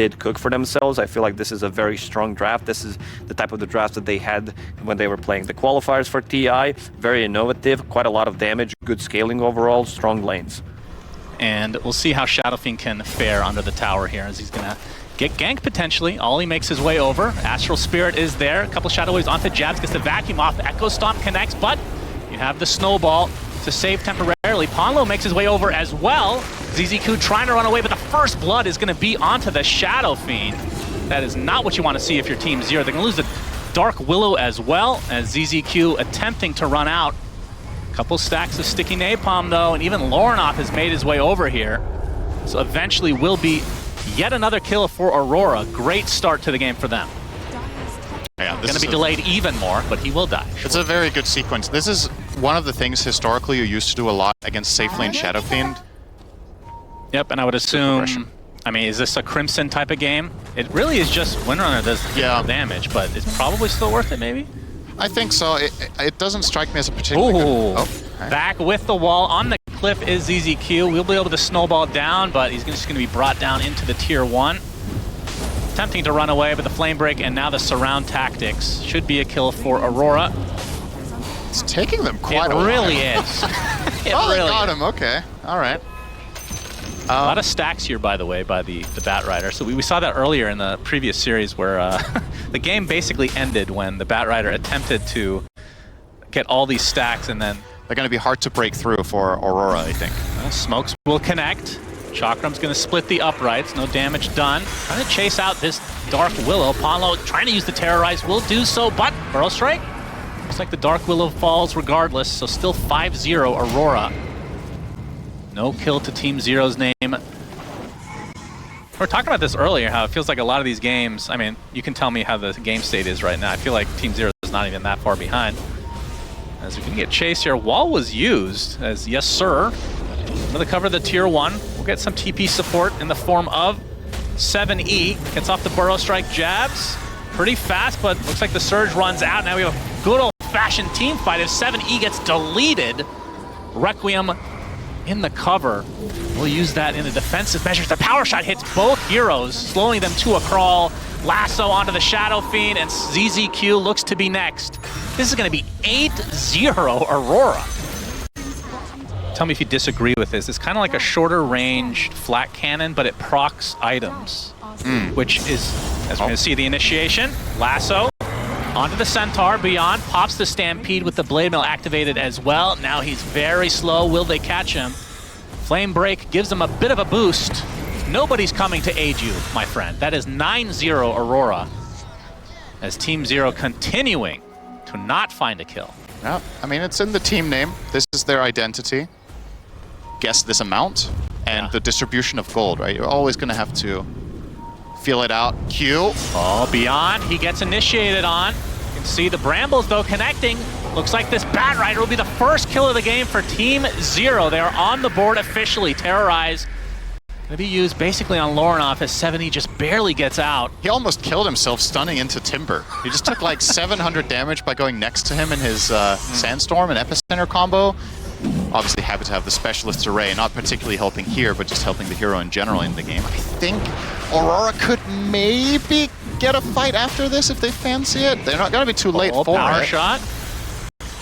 did cook for themselves. I feel like this is a very strong draft. This is the type of the draft that they had when they were playing the qualifiers for TI. Very innovative, quite a lot of damage, good scaling overall, strong lanes. And we'll see how Shadow Fiend can fare under the tower here, as he's gonna get ganked potentially. Ollie makes his way over. Astral Spirit is there. A couple Shadow Waves onto Jabs, gets the vacuum off. Echo Stomp connects, but you have the snowball to save temporarily. Ponlo makes his way over as well. ZZQ trying to run away, but the first blood is gonna be onto the Shadow Fiend. That is not what you want to see if you're Team Zero. They're gonna lose the Dark Willow as well, as ZZQ attempting to run out. Couple stacks of sticky napalm though, and even Lornoff has made his way over here. So eventually will be yet another kill for Aurora. Great start to the game for them. Yeah, Going to be delayed even more, but he will die. It's a very good sequence. This is one of the things historically you used to do a lot against safe lane Shadow Fiend. Yep, and I would assume, I mean, is this a Crimson type of game? It really is just Windrunner does the damage, but it's probably still worth it maybe? I think so. It doesn't strike me as a particularly good... Oh, okay. Back with the wall. On the cliff is ZZQ. We'll be able to snowball down, but he's just going to be brought down into the tier 1. Attempting to run away, but the flame break and now the surround tactics should be a kill for Aurora. It's taking them quite a while. It really is. They got him. Okay. All right. A lot of stacks here, by the way, by the Bat Rider. So we saw that earlier in the previous series where the game basically ended when the Bat Rider attempted to get all these stacks, and then... They're going to be hard to break through for Aurora, I think. Smokes will connect. Chakram's going to split the uprights. No damage done. Trying to chase out this Dark Willow. Ponlo trying to use the Terrorize will do so, but Burrow Strike. Looks like the Dark Willow falls regardless, so still 5-0 Aurora. No kill to Team Zero's name. We were talking about this earlier, how it feels like a lot of these games, I mean, you can tell me how the game state is right now. I feel like Team Zero is not even that far behind. As we can get chased here, wall was used, as yes sir. Another cover of the tier 1. We'll get some TP support in the form of 7E. Gets off the Burrow Strike Jabs. Pretty fast, but looks like the Surge runs out. Now we have a good old-fashioned team fight. If 7E gets deleted, Requiem in the cover. We'll use that in the defensive measures. The power shot hits both heroes, slowing them to a crawl. Lasso onto the Shadow Fiend, and ZZQ looks to be next. This is going to be 8-0 Aurora. Tell me if you disagree with this. It's kind of like a shorter range flat cannon, but it procs items, which is, as we're going to see, the initiation. Lasso onto the Centaur, beyond, pops the Stampede with the Blade Mill activated as well. Now he's very slow. Will they catch him? Flame Break gives him a bit of a boost. Nobody's coming to aid you, my friend. That is 9-0 Aurora, as Team Zero continuing to not find a kill. Yeah, I mean, it's in the team name. This is their identity. Guess this amount, and the distribution of gold, right? You're always going to have to feel it out. Q. Oh, beyond. He gets initiated on. You can see the Brambles, though, connecting. Looks like this Bat Rider will be the first kill of the game for Team Zero. They are on the board officially. Terrorize going to be used basically on Lornoff as 7E just barely gets out. He almost killed himself stunning into Timber. He just took like 700 damage by going next to him in his Sandstorm and Epicenter combo. Obviously happy to have the Specialist's Array, not particularly helping here, but just helping the hero in general in the game. I think Aurora could maybe get a fight after this if they fancy it. They're not going to be too late for power it. Shot.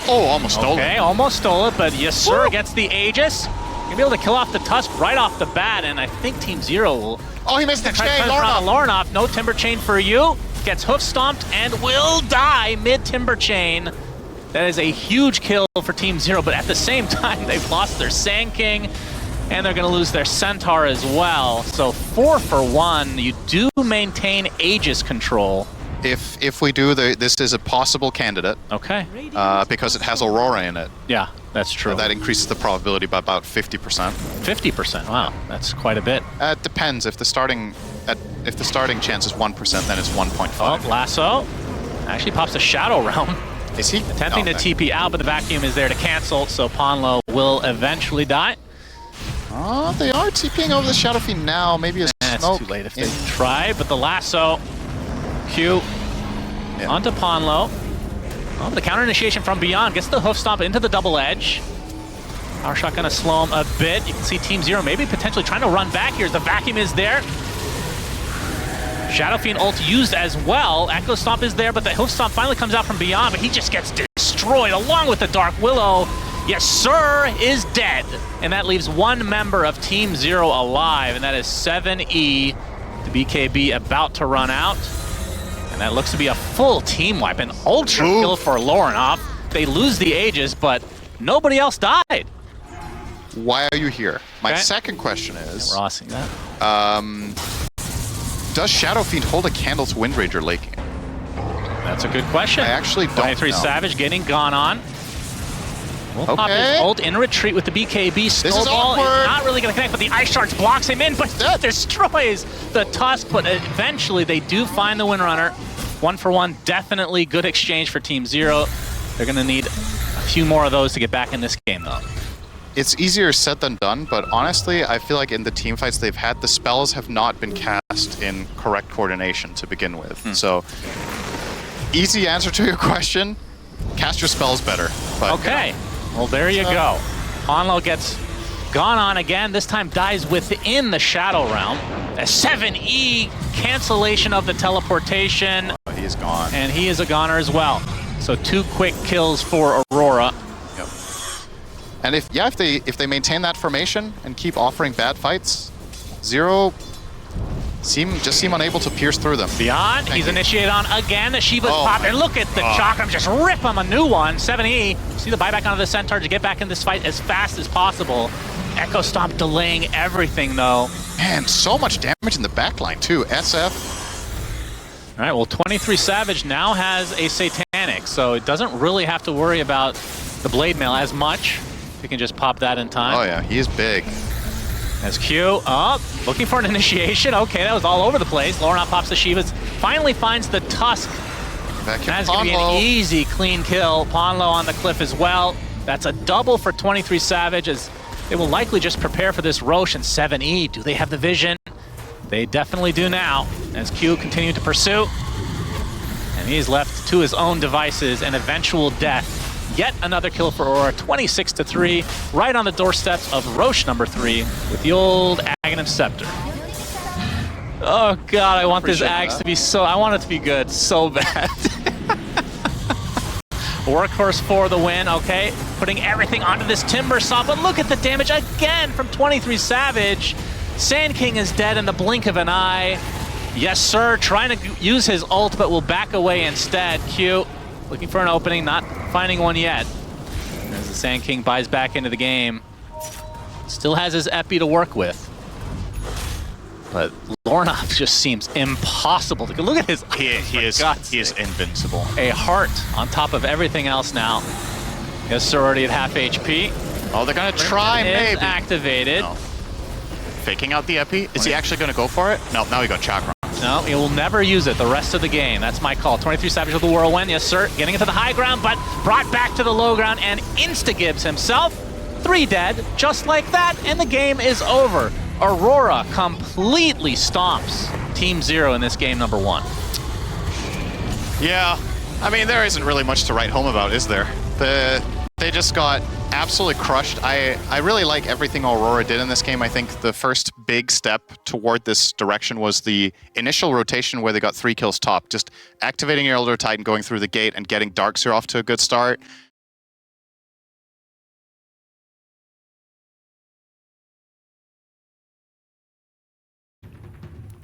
Oh, almost stole it. Okay, almost stole it, but yes sir, gets the Aegis. Gonna be able to kill off the Tusk right off the bat, and I think Team Zero will... Oh, he missed the chain, Lornoff. No Timber Chain for you. Gets hoof stomped and will die mid-Timber Chain. That is a huge kill for Team Zero, but at the same time, they've lost their Sand King, and they're gonna lose their Centaur as well. So 4 for 1. You do maintain Aegis control. If we do, this is a possible candidate. Okay. Because it has Aurora in it. Yeah, that's true. That increases the probability by about 50%. 50%, wow, that's quite a bit. It depends. If the starting chance is 1%, then it's 1.5. Oh, Lasso actually pops a Shadow Realm. Is he? Attempting to TP out, but the vacuum is there to cancel, so Ponlo will eventually die. Oh, they are TPing over the Shadow Fiend now. Maybe a smoke. It's too late if they try, but the Lasso, Q, onto Ponlo. Oh, the counter initiation from beyond gets the hoof stomp into the double edge. Power shot gonna slow him a bit. You can see Team Zero maybe potentially trying to run back here as the vacuum is there. Shadow Fiend ult used as well. Echo Stomp is there, but the Hoof Stomp finally comes out from beyond, but he just gets destroyed along with the Dark Willow. Yes, sir, is dead. And that leaves one member of Team Zero alive, and that is 7E. The BKB about to run out. And that looks to be a full team wipe. An ultra kill for Laurenhoff. They lose the Aegis, but nobody else died. Why are you here? My second question is... We're all seeing that. Does Shadow Fiend hold a candle to Windranger late game? That's a good question. I actually don't 23 know. Savage getting gone on. We'll pop his ult in retreat with the BKB. Snowball is not really going to connect, but the Ice Shards blocks him in, but that destroys the Tusk. But eventually they do find the Windrunner. 1-for-1, definitely good exchange for Team Zero. They're going to need a few more of those to get back in this game, though. It's easier said than done, but honestly, I feel like in the team fights they've had, the spells have not been cast in correct coordination to begin with. So, easy answer to your question, cast your spells better. But, okay, well there you go. Onlo gets gone on again, this time dies within the Shadow Realm. A 7E cancellation of the teleportation. Oh, he is gone. And he is a goner as well. So 2 quick kills for Aurora. And if they maintain that formation and keep offering bad fights, Zero just seem unable to pierce through them. Beyond, he's initiated on again. Shiva's popping. Look at the Chakram just rip him a new one. 7E. See the buyback onto the Centaur to get back in this fight as fast as possible. Echo Stomp delaying everything though. Man, so much damage in the backline too. SF. All right, well 23 Savage now has a Satanic, so it doesn't really have to worry about the Blade Mail as much. If you can just pop that in time. Oh yeah, he is big. As Q up, looking for an initiation. Okay, that was all over the place. Laurenhoff pops the Shivas, finally finds the Tusk. That's going to be an easy, clean kill. Ponlo on the cliff as well. That's a double for 23 Savage, as they will likely just prepare for this Roche and 7E. Do they have the vision? They definitely do now, as Q continued to pursue. And he's left to his own devices, an eventual death. Yet another kill for Aurora, 26-3, right on the doorsteps of Roche number 3 with the old Aghanim Scepter. Oh god, I want this Ags to be so, I want it to be good so bad. Workhorse for the win, okay. Putting everything onto this Timber Saw, but look at the damage again from 23 Savage. Sand King is dead in the blink of an eye. Yes sir, trying to use his ult, but will back away instead. Q. Looking for an opening, not finding one yet. As the Sand King buys back into the game. Still has his Epi to work with. But Laurenhoff just seems impossible. Look at his He is invincible. A heart on top of everything else now. Yes, sir, already at half HP. Oh, they're gonna try, maybe. Activated. No. Faking out the Epi. Is he actually gonna go for it? No, now he got Chakra. No, he will never use it the rest of the game. That's my call. 23 Savage with the Whirlwind. Yes, sir. Getting into the high ground, but brought back to the low ground, and insta-Gibbs himself. 3 dead, just like that, and the game is over. Aurora completely stomps Team Zero in this game number 1. Yeah, I mean, there isn't really much to write home about, is there? They just got absolutely crushed. I really like everything Aurora did in this game. I think the first big step toward this direction was the initial rotation where they got 3 kills top. Just activating your Elder Titan, going through the gate, and getting Darkseer off to a good start.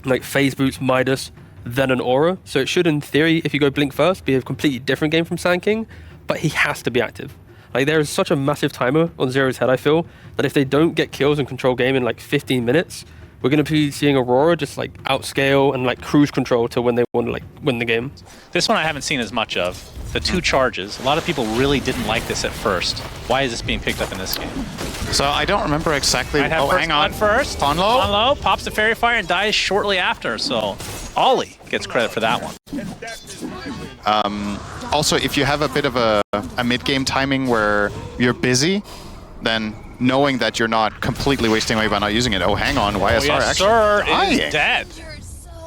Like phase boots Midas, then an Aura. So it should, in theory, if you go Blink first, be a completely different game from Sand King, but he has to be active. Like, there is such a massive timer on Zero's head, I feel, that if they don't get kills and control game in like 15 minutes, we're going to be seeing Aurora just like outscale and like cruise control to when they want to like win the game. This one I haven't seen as much of. The 2 charges. A lot of people really didn't like this at first. Why is this being picked up in this game? So I don't remember exactly. Oh, hang on. First. Fonlo? Fonlo pops the Fairy Fire and dies shortly after, so Ollie gets credit for that one. Also, if you have a bit of a mid-game timing where you're busy, then knowing that you're not completely wasting away by not using it. Oh, hang on. YSR yes, sir, actually is dead.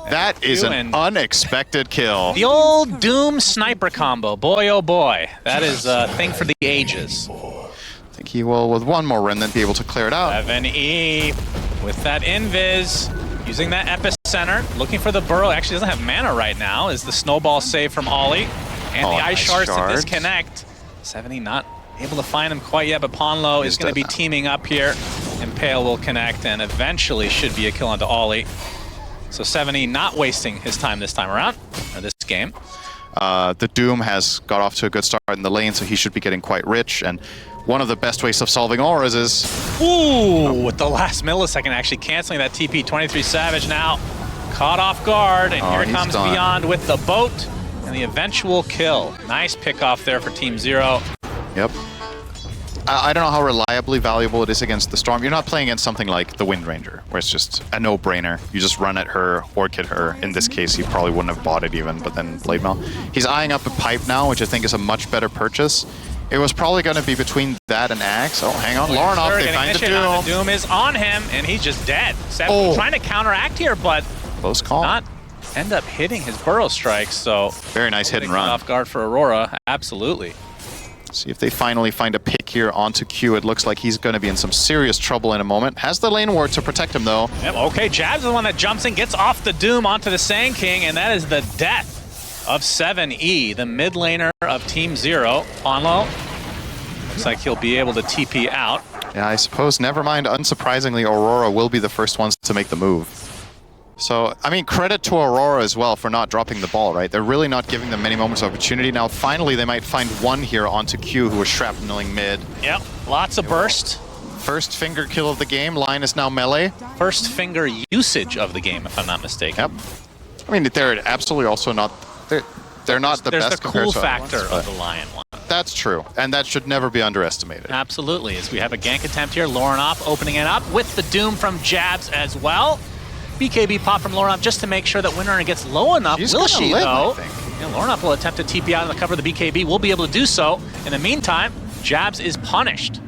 That is an unexpected kill. The old Doom sniper combo. Boy, oh boy. That is a thing for the ages. I think he will, with one more remnant, be able to clear it out. 7E with that invis. Using that epicenter, looking for the burrow. Actually doesn't have mana right now. Is the snowball save from Ollie. And the ice shards to disconnect. 70 not able to find him quite yet, but Ponlo is going to be teaming up here. Impale will connect and eventually should be a kill onto Ollie. So 70 not wasting his time this time around, or this game. The Doom has got off to a good start in the lane, so he should be getting quite rich. And one of the best ways of solving auras is... Ooh, with the last millisecond actually canceling that TP. 23 Savage now caught off guard, and here comes Beyond with the boat and the eventual kill. Nice pick off there for Team Zero. Yep. I don't know how reliably valuable it is against the Storm. You're not playing against something like the Wind Ranger, where it's just a no-brainer. You just run at her, orchid her. In this case, he probably wouldn't have bought it even, but then Blade Mail. He's eyeing up a pipe now, which I think is a much better purchase. It was probably going to be between that and Axe. Oh, hang on. Laurenov, they find the Doom. The Doom is on him, and he's just dead. Seven trying to counteract here, but close call. Not end up hitting his burrow strikes, so... Very nice hit and run. Off guard for Aurora, absolutely. See if they finally find a pick here onto Q. It looks like he's going to be in some serious trouble in a moment. Has the lane ward to protect him, though. Yep, okay, Jab's the one that jumps in, gets off the Doom onto the Sand King, and that is the death of 7E, the mid laner of Team Zero. Ponlo, looks like he'll be able to TP out. Yeah, I suppose, never mind, unsurprisingly, Aurora will be the first ones to make the move. So, I mean, credit to Aurora as well for not dropping the ball, right? They're really not giving them many moments of opportunity. Now, finally, they might find one here onto Q, who was shrapneling mid. Yep, lots of burst. First finger kill of the game. Line is now melee. First finger usage of the game, if I'm not mistaken. Yep. I mean, they're absolutely also not... They're not the best compared to... There's the cool factor ones, of the Lion one. That's true, and that should never be underestimated. Absolutely, as we have a gank attempt here. Laurenov opening it up with the Doom from Jabs as well. BKB pop from Laurenov just to make sure that Windrunner gets low enough. Will she, though? Yeah, Laurenov will attempt to TP out of the cover of the BKB. Will be able to do so. In the meantime, Jabs is punished.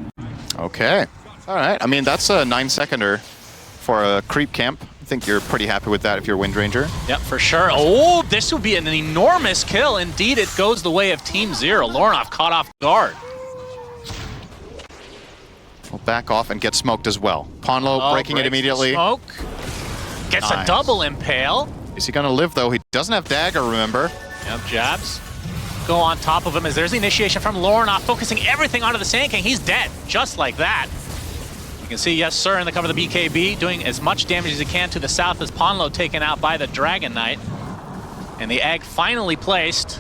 Okay. All right. I mean, that's a 9-seconder for a creep camp. I think you're pretty happy with that if you're Wind Ranger. Yep, for sure. Oh, this would be an enormous kill. Indeed, it goes the way of Team Zero. Laurenov caught off guard. We'll back off and get smoked as well. Ponlo breaking it immediately. Smoke. Gets a double impale. Is he going to live, though? He doesn't have dagger, remember? Yep, Jabs. Go on top of him as there's the initiation from Laurenov, focusing everything onto the Sand King. He's dead, just like that. You can see, yes, sir, in the cover of the BKB, doing as much damage as he can to the south as Ponlo taken out by the Dragon Knight. And the egg finally placed.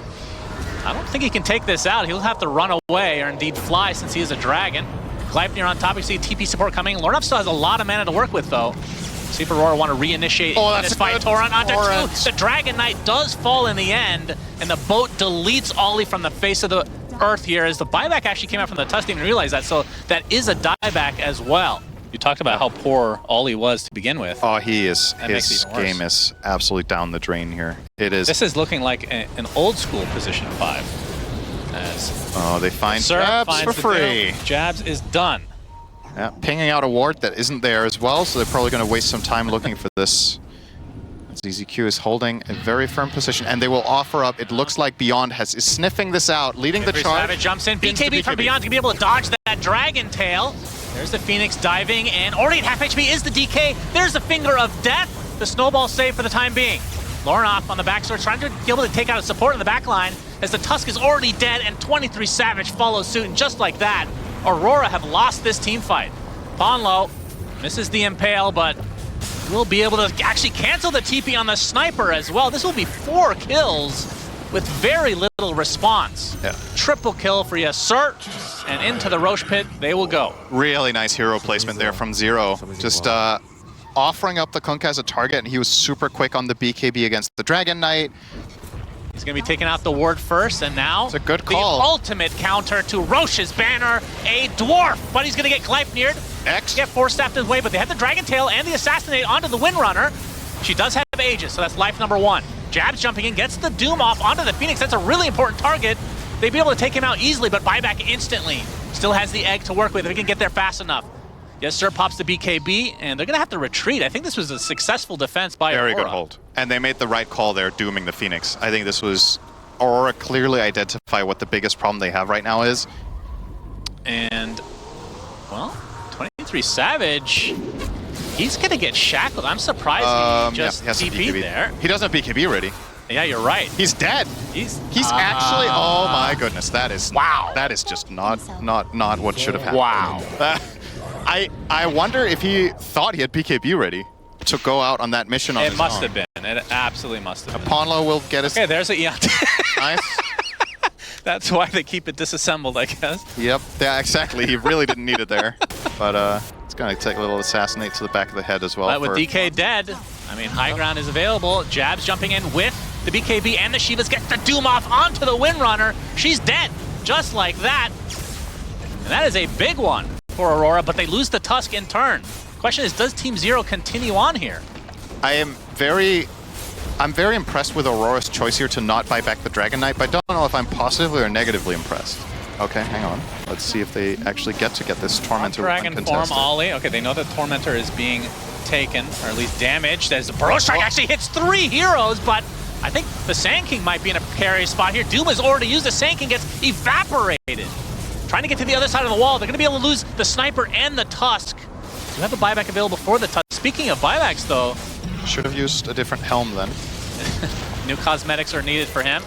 I don't think he can take this out. He'll have to run away, or indeed fly, since he is a dragon. Gleipnir on top. You see TP support coming. Laurenov still has a lot of mana to work with, though. See if Aurora want to reinitiate this fight. Torrent onto two. The Dragon Knight does fall in the end, and the boat deletes Ollie from the face of the earth here as the buyback actually came out from the Tusk. Didn't even realize that, so that is a dieback as well. You talked about how poor Ollie was to begin with. Oh, he is. His game is absolutely down the drain here. It is. This is looking like an old school position 5. As they find Jabs for free. Jabs is done. Yeah, pinging out a ward that isn't there as well, so they're probably going to waste some time looking for this. ZZQ is holding a very firm position, and they will offer up. It looks like Beyond is sniffing this out, leading the charge. Savage jumps in. BKB from Beyond to be able to dodge that Dragon Tail. There's the Phoenix diving, and already at half HP is the DK. There's the Finger of Death. The snowball save for the time being. Laurenov on the backsword, trying to be able to take out a support in the back line, as the Tusk is already dead, and 23 Savage follows suit, and just like that, Aurora have lost this team fight. Ponlo misses the impale, but will be able to actually cancel the TP on the sniper as well. This will be 4 kills with very little response. Yeah. Triple kill for yes, sir. And into the Roche pit they will go. Really nice hero placement there from Zero. Just offering up the Kunkka as a target, and he was super quick on the BKB against the Dragon Knight. He's going to be taking out the ward first, and now it's a good call. The ultimate counter to Roche's banner, a dwarf, but he's going to get Gleipnir'd. X. Get force-staffed his way, but they have the Dragon Tail and the Assassinate onto the Windrunner. She does have Aegis, so that's life number 1. Jabs jumping in, gets the Doom off onto the Phoenix. That's a really important target. They'd be able to take him out easily, but buyback instantly. Still has the egg to work with if he can get there fast enough. Yes, sir, pops the BKB, and they're going to have to retreat. I think this was a successful defense by Aurora. Very good hold. And they made the right call there, dooming the Phoenix. I think this was... Aurora clearly identify what the biggest problem they have right now is. And, well, 23 Savage He's going to get shackled. I'm surprised he just he has some TP'd there. He doesn't have BKB ready. Yeah, you're right. He's dead. He's actually. Oh my goodness, that is wow. That is just not what should have happened. Wow. I wonder if he thought he had BKB ready to go out on that mission on his own. It must have been. It absolutely must have been. Ponlo will get his. Okay, there's a Eon. Nice. That's why they keep it disassembled, I guess. Yep. Yeah, exactly. He really didn't need it there, but it's gonna take a little assassinate to the back of the head as well. But with DK dead, I mean, high ground is available. Jabs jumping in with the BKB and the Shivas, gets the Doom off onto the Windrunner. She's dead, just like that. And that is a big one for Aurora, but they lose the Tusk in turn. Question is, does Team Zero continue on here? I'm very impressed with Aurora's choice here to not buy back the Dragon Knight, but I don't know if I'm positively or negatively impressed. Okay, hang on. Let's see if they actually get this Tormentor Dragon form Ollie. Okay, they know that Tormentor is being taken, or at least damaged, as the Burrow Strike actually hits 3 heroes, but I think the Sand King might be in a precarious spot here. Doom has already used the Sand King, gets evaporated. Trying to get to the other side of the wall. They're going to be able to lose the Sniper and the Tusk. You have a buyback available for the Tusk. Speaking of buybacks, though, should have used a different helm then. New cosmetics are needed for him.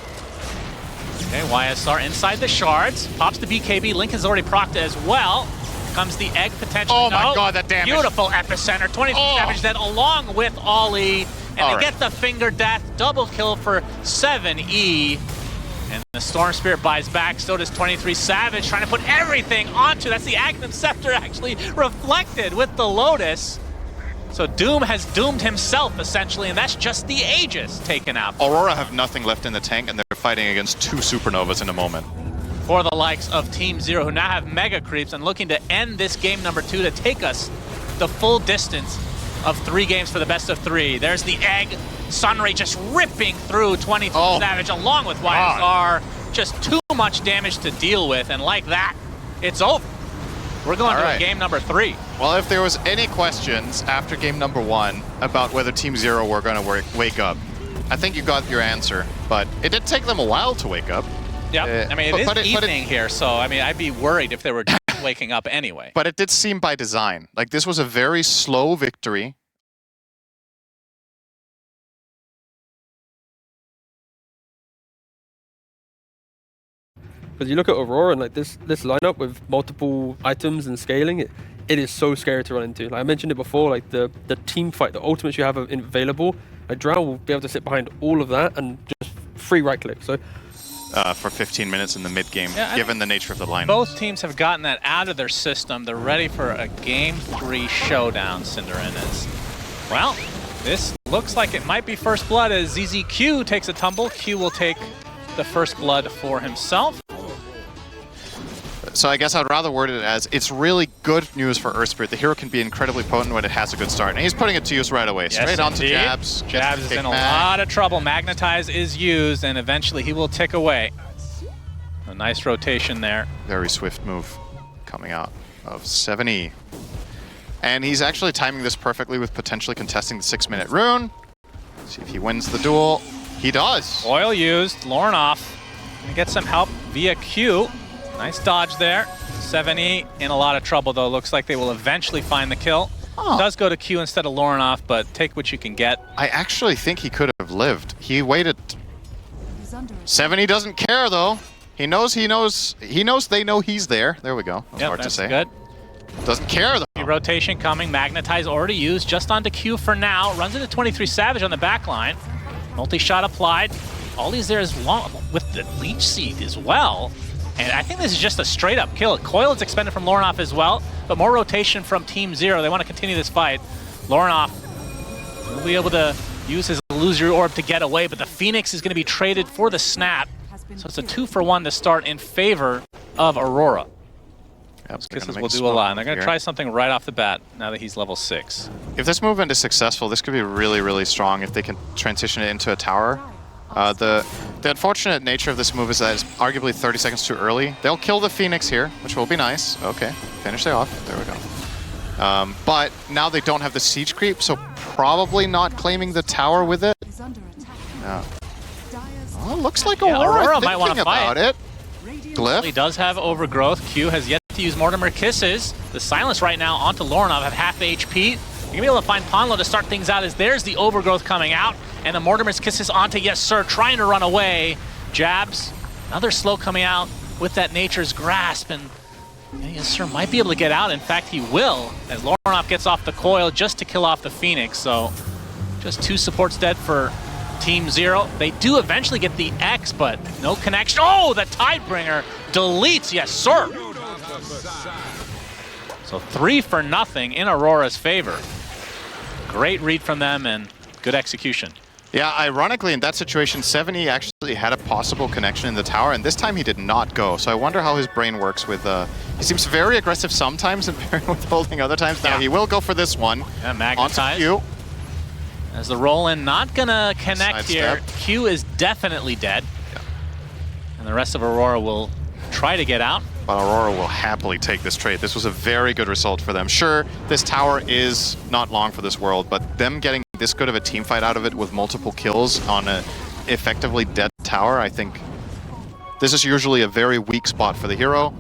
Okay, YSR inside the shards. Pops the BKB. Link has already procced as well. Comes the egg potential. Oh my god, that damage. Beautiful epicenter. 23 damage then along with Ollie. And they get the finger death. Double kill for 7E. And the Storm Spirit buys back. So does 23 Savage. Trying to put everything onto. That's the Agnum Scepter actually reflected with the Lotus. So Doom has doomed himself, essentially, and that's just the Aegis taken out. Aurora have nothing left in the tank, and they're fighting against 2 Supernovas in a moment. For the likes of Team Zero, who now have Mega Creeps and looking to end this game number 2 to take us the full distance of 3 games for the best of 3. There's the Egg. Sunray just ripping through 23 Savage along with YSR. Just too much damage to deal with, and like that, it's over. We're going to game number 3. Well, if there was any questions after game number 1 about whether Team Zero were going to wake up, I think you got your answer. But it did take them a while to wake up. Yep. I mean, it is evening here, so I mean, I'd be worried if they were waking up anyway. But it did seem by design. Like, this was a very slow victory. Because you look at Aurora and like this lineup with multiple items and scaling, it is so scary to run into. Like I mentioned it before, like the team fight, the ultimates you have available, like Drow will be able to sit behind all of that and just free right click. So for 15 minutes in the mid game, given the nature of the lineup. Both teams have gotten that out of their system. They're ready for a game 3 showdown, Cinderenas. Well, this looks like it might be first blood as ZZQ takes a tumble. Q will take the first blood for himself. So I guess I'd rather word it as, it's really good news for Earth Spirit. The hero can be incredibly potent when it has a good start. And he's putting it to use right away. Straight onto Jabs. Jabs is in a lot of trouble. Magnetize is used, and eventually he will tick away. A nice rotation there. Very swift move coming out of 7E. And he's actually timing this perfectly with potentially contesting the 6-minute rune. See if he wins the duel. He does. Oil used. Lorne off. Gonna get some help via Q. Nice dodge there. 7E in a lot of trouble, though. Looks like they will eventually find the kill. Does go to Q instead of Lornoff, but take what you can get. I actually think he could have lived. He waited. 7E doesn't care, though. He knows they know he's there. There we go. That's hard to say. Good. Doesn't care, though. Rotation coming. Magnetize already used. Just onto Q for now. Runs into 23 Savage on the back line. Multi-shot applied. Ollie's there as long with the Leech Seed as well. And I think this is just a straight-up kill. Coil is expended from Lornoff as well, but more rotation from Team Zero. They want to continue this fight. Lornoff will be able to use his illusory orb to get away, but the Phoenix is going to be traded for the snap. So it's a 2-for-1 to start in favor of Aurora. Yep, Kisses will do a lot, and they're going to try something right off the bat now that he's level 6. If this movement is successful, this could be really, really strong if they can transition it into a tower. The unfortunate nature of this move is that it's arguably 30 seconds too early. They'll kill the Phoenix here, which will be nice. Okay, finish it off. There we go. But now they don't have the siege creep, so probably not claiming the tower with it. Yeah. Well, looks like Aurora might want to fight about it. Glyph. He does have overgrowth. Q has yet to use Mortimer Kisses. The silence right now onto Lornoff at half HP. You're gonna be able to find Ponlo to start things out as there's the overgrowth coming out, and the Mortimer's Kisses onto Yes Sir, trying to run away. Jabs, another slow coming out with that Nature's Grasp, and Yes Sir might be able to get out. In fact, he will, as Lorinov gets off the coil just to kill off the Phoenix. So just 2 supports dead for Team Zero. They do eventually get the X, but no connection. Oh, the Tidebringer deletes Yes Sir. So 3 for nothing in Aurora's favor. Great read from them and good execution. Yeah, ironically, in that situation, 7E actually had a possible connection in the tower, and this time he did not go. So I wonder how his brain works with... he seems very aggressive sometimes and very withholding other times. Now he will go for this one. Yeah, magnetize. Q. As the roll-in not gonna connect here. Q is definitely dead. Yeah. And the rest of Aurora will try to get out. But Aurora will happily take this trade. This was a very good result for them. Sure, this tower is not long for this world, but them getting this good of a team fight out of it with multiple kills on a effectively dead tower, I think this is usually a very weak spot for the hero.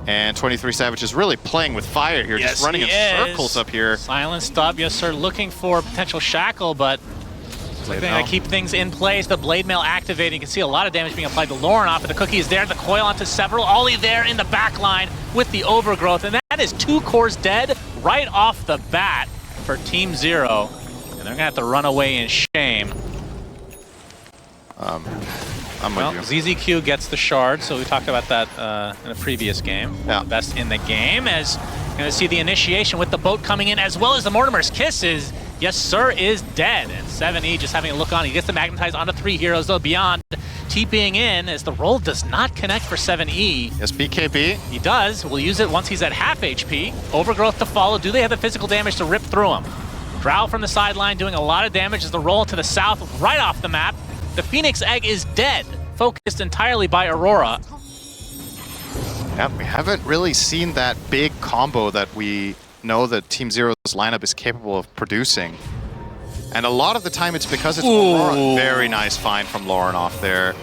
And 23 Savage is really playing with fire here, just running in circles up here. Silent stop, Yes Sir, looking for potential shackle, but they're going to keep things in place. The Blade Mail activating. You can see a lot of damage being applied to Lorinov, but the Cookie is there. The coil onto Several. Ollie there in the back line with the overgrowth. And that is 2 cores dead right off the bat for Team Zero. And they're going to have to run away in shame. I'm Well, with you. ZZQ gets the shard, so we talked about that in a previous game. Yeah. The best in the game, as you're going to see the initiation with the boat coming in, as well as the Mortimer's Kisses. Yes Sir is dead, and 7E just having a look on. He gets the magnetize onto 3 heroes, though, beyond TPing in, as the roll does not connect for 7E. Yes, BKB. He does. We'll use it once he's at half HP. Overgrowth to follow. Do they have the physical damage to rip through him? Drow from the sideline doing a lot of damage as the roll to the south, right off the map. The Phoenix Egg is dead, focused entirely by Aurora. Yeah, we haven't really seen that big combo that we know that Team Zero's lineup is capable of producing. And a lot of the time it's because it's Aurora. Very nice find from Lorinov there.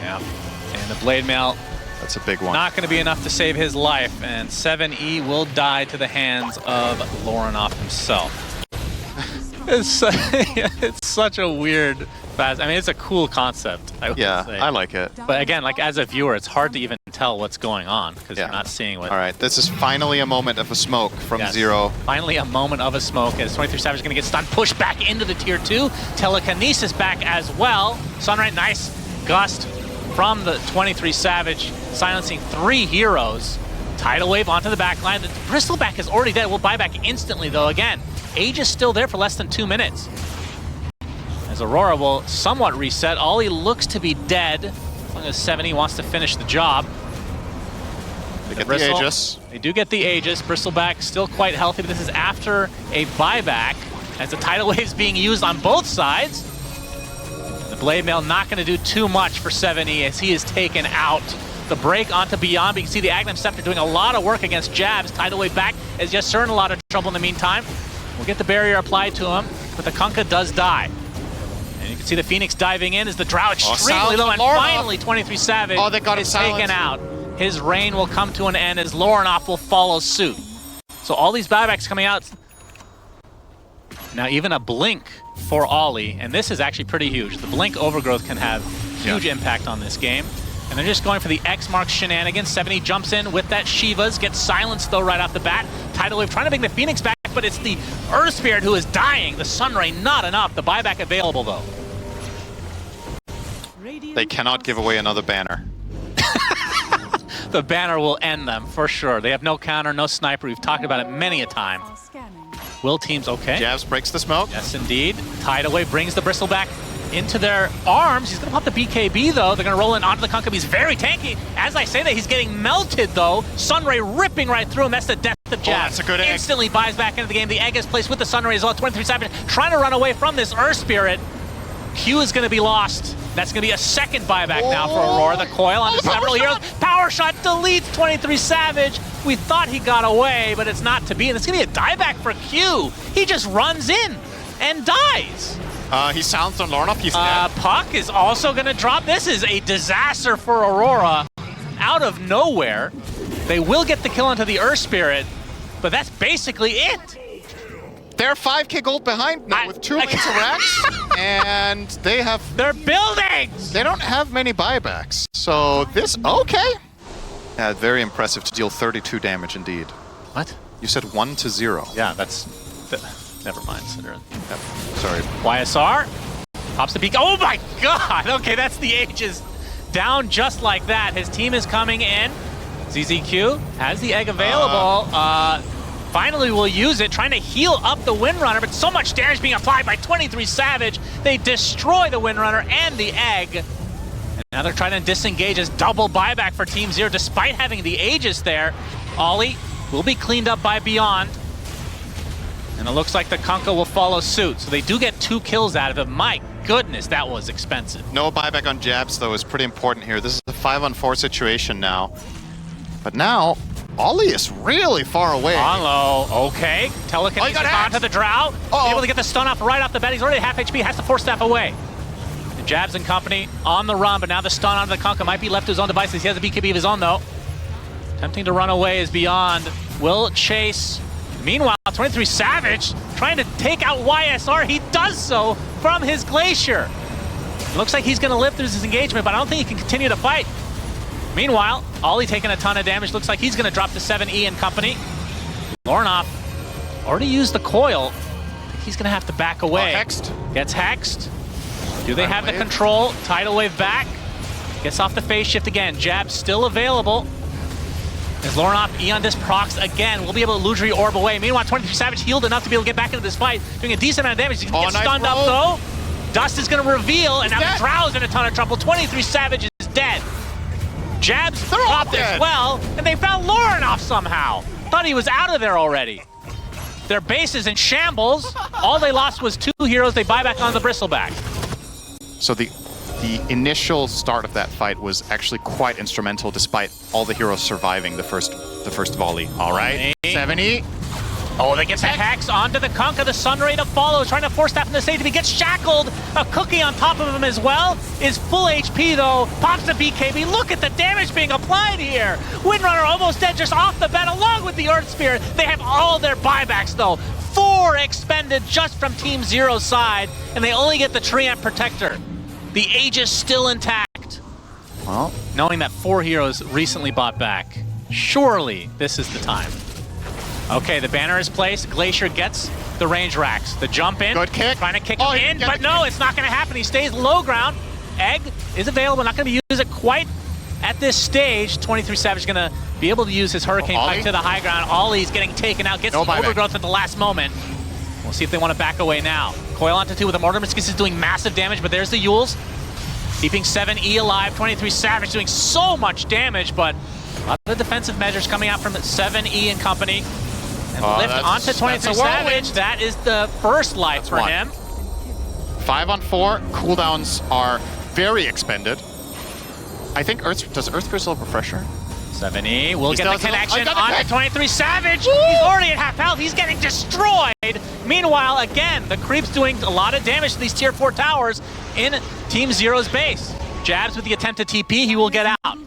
Yeah, and the Blade Mail, That's a big one. not going to be enough to save his life, and 7E will die to the hands of Lorinov himself. It's such a weird fast. I mean, it's a cool concept. I would say. I like it. But again, like as a viewer, it's hard to even tell what's going on because Yeah. you're not seeing what. All right, this is finally a moment of a smoke from Yes. Zero. Finally, a moment of a smoke as 23 Savage is going to get stunned, pushed back into the tier 2. Telekinesis back as well. Sunray, nice gust from the 23 Savage, silencing 3 heroes. Tidal Wave onto the back line. The Bristleback is already dead. We'll buy back instantly, though. Again, Age is still there for less than 2 minutes. As Aurora will somewhat reset. Ollie looks to be dead, as long as 70 wants to finish the job. They get Bristle, the Aegis. They do get the Aegis. Bristleback still quite healthy, but this is after a buyback, as the Tidal Wave is being used on both sides. The Blade Mail not going to do too much for 7E as he is taken out. The break onto Beyond, but you can see the Agnum Scepter doing a lot of work against Jabs. Tidal Wave back as Yes Sir in a lot of trouble in the meantime. We'll get the barrier applied to him, but the Kunkka does die. And you can see the Phoenix diving in as the Drow extremely low, and finally 23 Savage they got him is taken silenced. out. His reign will come to an end as Lorinov will follow suit. So all these buybacks coming out. Now even a blink for Ollie, and this is actually pretty huge. The blink overgrowth can have huge impact on this game. And they're just going for the X marks shenanigans. 70 jumps in with that Shivas, gets silenced though right off the bat. Tidal Wave trying to bring the Phoenix back, but it's the Earth Spirit who is dying. The Sunray not enough. The buyback available though. They cannot give away another banner. The banner will end them for sure. They have no counter, no sniper. We've talked about it many a time. Will teams okay? Jabs breaks the smoke. Yes, indeed. Tidal Wave brings the Bristleback into their arms. He's going to pop the BKB, though. They're going to roll in onto the Kunkka. He's very tanky. As I say that, he's getting melted, though. Sunray ripping right through him. That's the death of Jabs. That's a good egg. Instantly buys back into the game. The egg is placed with the Sunray as well. 23 Savage trying to run away from this Earth Spirit. Q is going to be lost. That's going to be a second buyback now for Aurora. The coil onto several heroes. Power shot deletes 23 Savage. We thought he got away, but it's not to be. And it's going to be a dieback for Q. He just runs in and dies. He sounds on Lorinov. He's dead. Puck is also going to drop. This is a disaster for Aurora. Out of nowhere. They will get the kill onto the Earth Spirit, but that's basically it. They're 5k gold behind now with 2 lanes of racks, and They're building! they don't have many buybacks. So this, okay. Yeah, very impressive to deal 32 damage indeed. What? You said 1-0. Yeah, that's... Never mind, Cinder. Sorry. YSR pops the peak. Oh my god! Okay, that's the Aegis down just like that. His team is coming in. ZZQ has the egg available. Finally will use it, trying to heal up the Windrunner, but so much damage being applied by 23 Savage. They destroy the Windrunner and the egg. And now they're trying to disengage as double buyback for Team Zero, despite having the Aegis there. Ollie will be cleaned up by Beyond. And it looks like the Kunkka will follow suit. So they do get 2 kills out of it. My goodness, that was expensive. No buyback on jabs, though, is pretty important here. This is a 5-on-4 situation now. But now, Ollie is really far away. Onlo, okay. Telekinesis onto the Drow. Able to get the stun off right off the bat. He's already half HP, has to force staff away. And Jabs and company on the run, but now the stun onto the Kunkka might be left to his own devices. He has a BKB of his own, though. Attempting to run away is Beyond. Will chase. Meanwhile, 23 Savage trying to take out YSR. He does so from his Glacier. Looks like he's going to live through his engagement, but I don't think he can continue to fight. Meanwhile, Ollie taking a ton of damage. Looks like he's going to drop to 7E and company. Lornoff already used the coil. I think he's going to have to back away. Hexed. Gets hexed. Do they have the control? Tidal wave back. Gets off the phase shift again. Jab still available. As Lornoff, Eon Disc procs again. We'll be able to illusory orb away. Meanwhile, 23 Savage healed enough to be able to get back into this fight. Doing a decent amount of damage. He's going to get stunned up though. Dust is going to reveal, and now the Drow's in a ton of trouble. 23 Savage is dead. Jabs popped as well, and they found Lornoff somehow. Thought he was out of there already. Their base is in shambles. All they lost was 2 heroes. They buy back on the Bristleback. So the initial start of that fight was actually quite instrumental, despite all the heroes surviving the first volley. All right, 7E. Oh, they get the Hex onto the Kunkka. The Sunray to follow, trying to force that from the stage. He gets shackled. A cookie on top of him as well. Is full HP though. Pops the BKB. Look at the damage being applied here. Windrunner almost dead just off the bat, along with the Earth Spear. They have all their buybacks though. 4 expended just from Team Zero's side, and they only get the Treant Protector. The Aegis still intact. Well, knowing that 4 heroes recently bought back, surely this is the time. Okay, the banner is placed. Glacier gets the range racks. The jump in. Good kick. Trying to kick him in, but no, it's not going to happen. He stays low ground. Egg is available. Not going to use it quite at this stage. 23 Savage is going to be able to use his Hurricane Pike to the high ground. Ollie's getting taken out. Gets the overgrowth at the last moment. We'll see if they want to back away now. Coil onto 2 with the Mortar Miscus is doing massive damage, but there's the Yules. Keeping 7E alive. 23 Savage doing so much damage, but a lot of defensive measures coming out from 7E and company. And lift onto 23 Savage. That is the first life for him. 5-on-4. Cooldowns are very expended. I think does Earth Crystal have Refresher? 7E will get the connection onto 23 Savage. Woo! He's already at half health. He's getting destroyed. Meanwhile, again, the creep's doing a lot of damage to these tier 4 towers in Team Zero's base. Jabs with the attempt to TP. He will get out.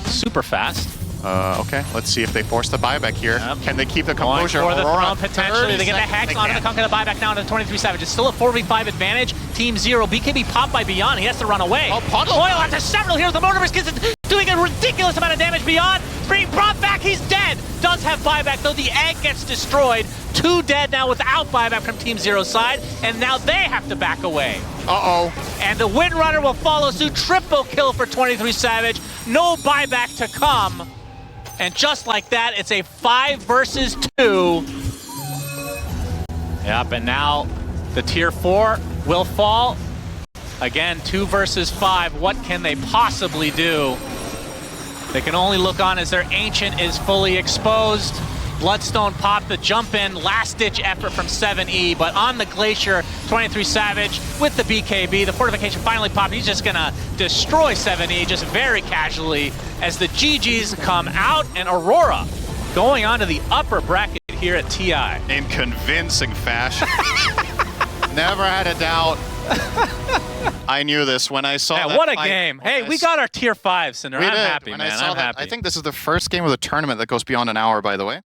Super fast. Okay, let's see if they force the buyback here. Can they keep the composure? For the Aurora, throne, potentially. They get the Hex onto the Kunkka, the buyback now onto 23 Savage. It's still a 4v5 advantage. Team Zero. BKB popped by Beyond. He has to run away. Coil onto several heroes. The Mortar Miscus is doing a ridiculous amount of damage. Beyond being brought back. He's dead. Does have buyback, though. The egg gets destroyed. 2 dead now without buyback from Team Zero's side. And now they have to back away. And the Windrunner will follow suit. Triple kill for 23 Savage. No buyback to come. And just like that, it's a 5 versus 2. Yep, and now the tier 4 will fall. Again, 2 versus 5. What can they possibly do? They can only look on as their Ancient is fully exposed. Bloodstone popped the jump in, last-ditch effort from 7E, but on the Glacier, 23 Savage with the BKB. The fortification finally popped. He's just gonna destroy 7E just very casually as the GGs come out, and Aurora going on to the upper bracket here at TI. In convincing fashion. Never had a doubt. I knew this when I saw that. What a game. Hey, we got our tier 5, Cinder. I'm happy, man. I'm happy. I think this is the first game of the tournament that goes beyond an hour, by the way.